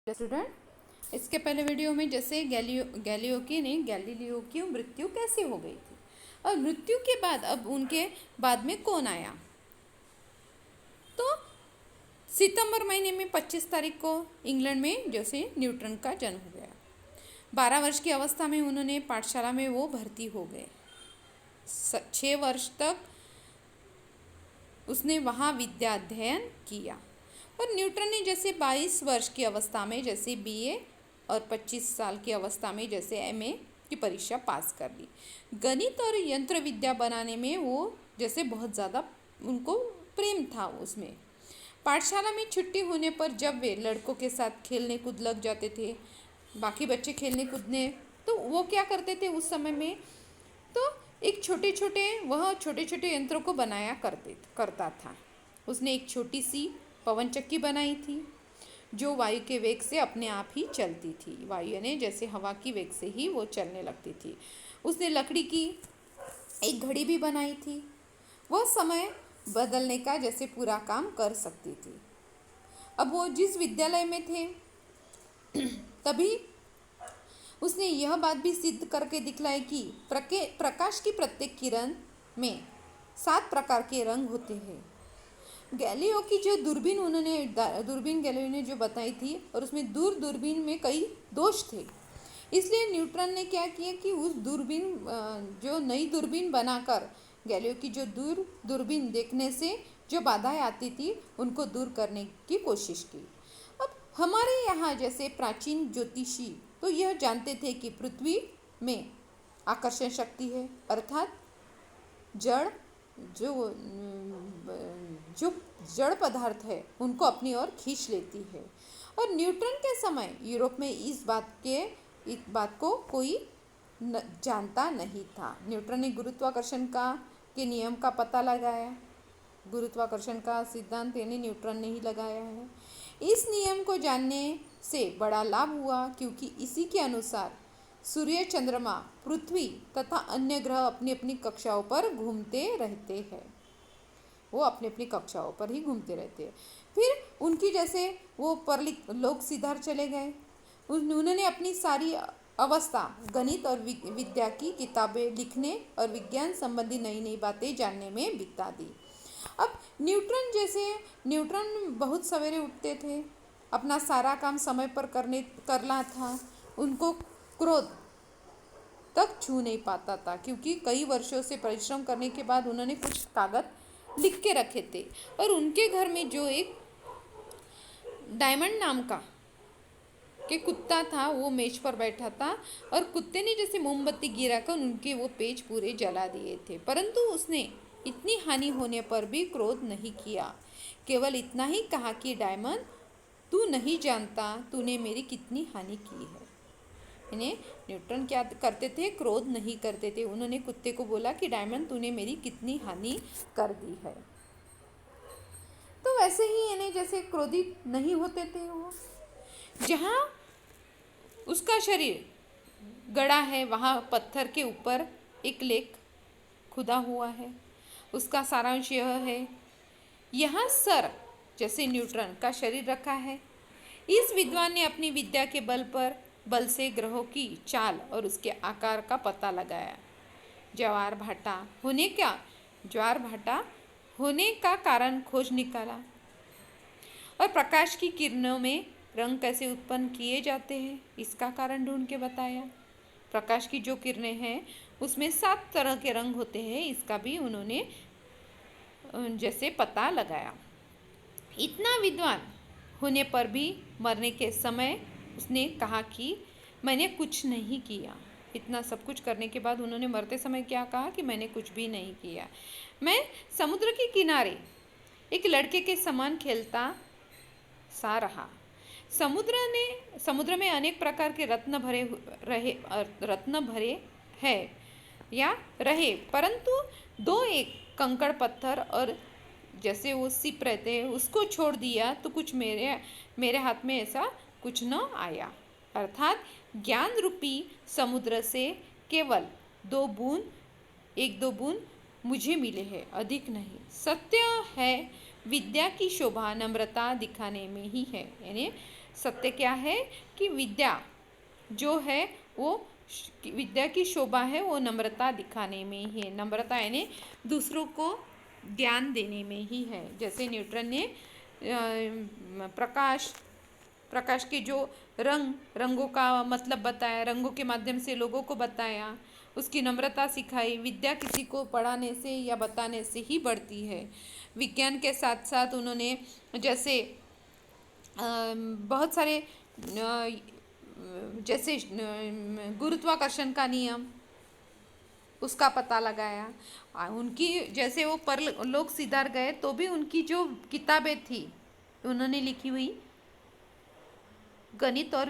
Student, इसके पहले video में जैसे गैलीलियो की मृत्यु कैसे हो गई थी और मृत्यु के बाद अब उनके बाद में कौन आया। तो सितंबर महीने में 25 तारीख को इंग्लैंड में जैसे न्यूटन का जन्म हो गया। 12 वर्ष की अवस्था में उन्होंने पाठशाला में वो भर्ती हो गए। 6 वर्ष तक उसने वहाँ विद्या अध्ययन किया और न्यूटन ने जैसे 22 वर्ष की अवस्था में जैसे बीए और 25 साल की अवस्था में जैसे एमए की परीक्षा पास कर ली। गणित और यंत्र विद्या बनाने में वो जैसे बहुत ज़्यादा उनको प्रेम था उसमें। पाठशाला में छुट्टी होने पर जब वे लड़कों के साथ खेलने कूद लग जाते थे, बाकी बच्चे खेलने कूदने, तो वो क्या करते थे उस समय में, तो एक छोटे छोटे यंत्रों को बनाया करता था। उसने एक छोटी सी पवन चक्की बनाई थी जो वायु के वेग से अपने आप ही चलती थी। वायु ने जैसे हवा की वेग से ही वो चलने लगती थी। उसने लकड़ी की एक घड़ी भी बनाई थी, वह समय बदलने का जैसे पूरा काम कर सकती थी। अब वो जिस विद्यालय में थे तभी उसने यह बात भी सिद्ध करके दिखलाई कि प्रकाश की प्रत्येक किरण में 7 प्रकार के रंग होते हैं। गैलीलियो की जो दूरबीन गैलीलियो ने जो बताई थी और उसमें दूरबीन में कई दोष थे, इसलिए न्यूटन ने क्या किया कि उस जो नई दूरबीन बनाकर गैलीलियो की जो दूरबीन देखने से जो बाधाएं आती थी उनको दूर करने की कोशिश की। अब हमारे यहाँ जैसे प्राचीन ज्योतिषी तो यह जानते थे कि पृथ्वी में आकर्षण शक्ति है, अर्थात जो जड़ पदार्थ है उनको अपनी ओर खींच लेती है। और न्यूटन के समय यूरोप में इस बात को कोई जानता नहीं था। न्यूटन ने गुरुत्वाकर्षण के नियम का पता लगाया। गुरुत्वाकर्षण का सिद्धांत यानी न्यूटन ने ही लगाया है। इस नियम को जानने से बड़ा लाभ हुआ क्योंकि इसी के अनुसार सूर्य, चंद्रमा, पृथ्वी तथा अन्य ग्रह अपनी अपनी कक्षाओं पर घूमते रहते हैं। वो अपनी अपनी कक्षाओं पर ही घूमते रहते हैं। फिर उनकी जैसे वो लोग सीधा चले गए। उन्होंने अपनी सारी अवस्था गणित और विद्या की किताबें लिखने और विज्ञान संबंधी नई नई बातें जानने में बिता दी। अब न्यूटन बहुत सवेरे उठते थे, अपना सारा काम समय पर करना था। उनको क्रोध तक छू नहीं पाता था क्योंकि कई वर्षों से परिश्रम करने के बाद उन्होंने कुछ कागज लिख के रखे थे और उनके घर में जो एक डायमंड नाम का कुत्ता था वो मेज पर बैठा था और कुत्ते ने जैसे मोमबत्ती गिराकर उनके वो पेज पूरे जला दिए थे, परंतु उसने इतनी हानि होने पर भी क्रोध नहीं किया। केवल इतना ही कहा कि डायमंड, तू नहीं जानता तूने मेरी कितनी हानि की है। इन्हें न्यूटन क्या करते थे, क्रोध नहीं करते थे। उन्होंने कुत्ते को बोला कि डायमंड, तूने मेरी कितनी हानि कर दी है। तो वैसे ही इन्हें जैसे क्रोधित नहीं होते थे। वो जहाँ उसका शरीर गड़ा है वहाँ पत्थर के ऊपर एक लेख खुदा हुआ है। उसका सारांश यह है, यहाँ सर जैसे न्यूटन का शरीर रखा है। इस विद्वान ने अपनी विद्या के बल से ग्रहों की चाल और उसके आकार का पता लगाया। ज्वार भाटा होने का कारण खोज निकाला और प्रकाश की किरणों में रंग कैसे उत्पन्न किए जाते हैं इसका कारण ढूंढ के बताया। प्रकाश की जो किरणें हैं उसमें 7 तरह के रंग होते हैं, इसका भी उन्होंने जैसे पता लगाया। इतना विद्वान होने पर भी मरने के समय उसने कहा कि मैंने कुछ नहीं किया। इतना सब कुछ करने के बाद उन्होंने मरते समय क्या कहा कि मैंने कुछ भी नहीं किया। मैं समुद्र के किनारे एक लड़के के समान खेलता सा रहा। समुद्र में अनेक प्रकार के रत्न भरे रहे, परंतु 2 एक कंकड़ पत्थर और जैसे वो सिप रहते हैं उसको छोड़ दिया तो कुछ मेरे हाथ में ऐसा कुछ न आया। अर्थात ज्ञान रूपी समुद्र से केवल 1-2 बूंद मुझे मिले हैं, अधिक नहीं। सत्य है विद्या की शोभा नम्रता दिखाने में ही है। यानी सत्य क्या है कि विद्या जो है वो विद्या की शोभा है वो नम्रता दिखाने में ही है। नम्रता यानी दूसरों को ज्ञान देने में ही है। जैसे न्यूटन ने प्रकाश के जो रंगों का मतलब बताया, रंगों के माध्यम से लोगों को बताया, उसकी नम्रता सिखाई। विद्या किसी को पढ़ाने से या बताने से ही बढ़ती है। विज्ञान के साथ साथ उन्होंने जैसे बहुत सारे जैसे गुरुत्वाकर्षण का नियम उसका पता लगाया। उनकी जैसे वो परलोक सिधार गए तो भी उनकी जो किताबें थी उन्होंने लिखी हुई गणित और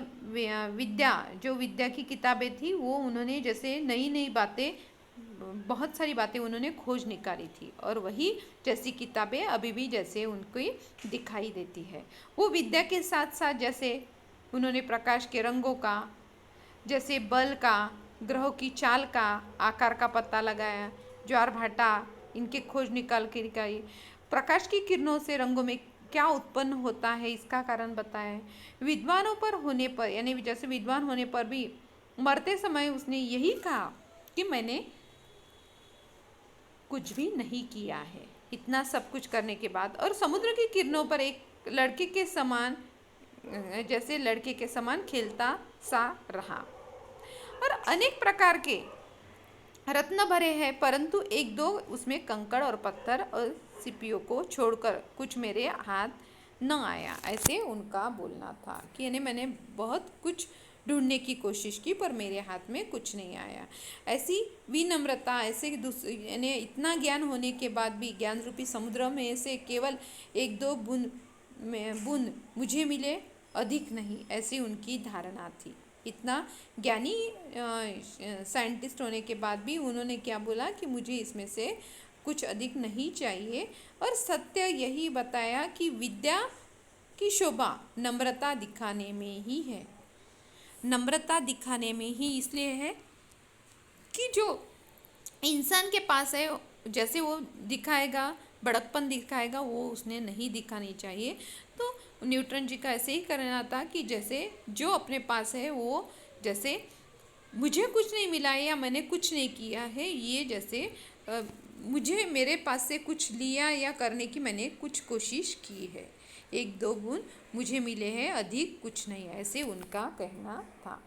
विद्या, जो विद्या की किताबें थी वो उन्होंने जैसे नई नई बातें, बहुत सारी बातें उन्होंने खोज निकाली थी और वही जैसी किताबें अभी भी जैसे उनको दिखाई देती है। वो विद्या के साथ साथ जैसे उन्होंने प्रकाश के रंगों का, जैसे बल का, ग्रहों की चाल का, आकार का पता लगाया, ज्वारभाटा इनके खोज निकाल के दिखाई। प्रकाश की किरणों से रंगों में क्या उत्पन्न होता है इसका कारण बताया। विद्वानों पर होने पर यानी जैसे विद्वान होने पर भी मरते समय उसने यही कहा कि मैंने कुछ भी नहीं किया है। इतना सब कुछ करने के बाद और समुद्र की किरणों पर एक लड़के के समान, जैसे लड़के के समान खेलता सा रहा। और अनेक प्रकार के रत्न भरे हैं, परंतु एक दो उसमें कंकड़ और पत्थर और सीपियों को छोड़कर कुछ मेरे हाथ न आया। ऐसे उनका बोलना था कि यानी मैंने बहुत कुछ ढूंढने की कोशिश की पर मेरे हाथ में कुछ नहीं आया। ऐसी विनम्रता, ऐसे यानी इतना ज्ञान होने के बाद भी ज्ञान रूपी समुद्र में से केवल एक दो बूंद मुझे मिले, अधिक नहीं, ऐसी उनकी धारणा थी। इतना ज्ञानी साइंटिस्ट होने के बाद भी उन्होंने क्या बोला कि मुझे इसमें से कुछ अधिक नहीं चाहिए। और सत्य यही बताया कि विद्या की शोभा नम्रता दिखाने में ही है। नम्रता दिखाने में ही इसलिए है कि जो इंसान के पास है जैसे वो दिखाएगा, बड़कपन दिखाएगा, वो उसने नहीं दिखानी चाहिए। तो न्यूटन जी का ऐसे ही करना था कि जैसे जो अपने पास है वो जैसे मुझे कुछ नहीं मिला है या मैंने कुछ नहीं किया है, ये जैसे मुझे मेरे पास से कुछ लिया या करने की मैंने कुछ कोशिश की है, एक दो बूंद मुझे मिले हैं, अधिक कुछ नहीं, ऐसे उनका कहना था।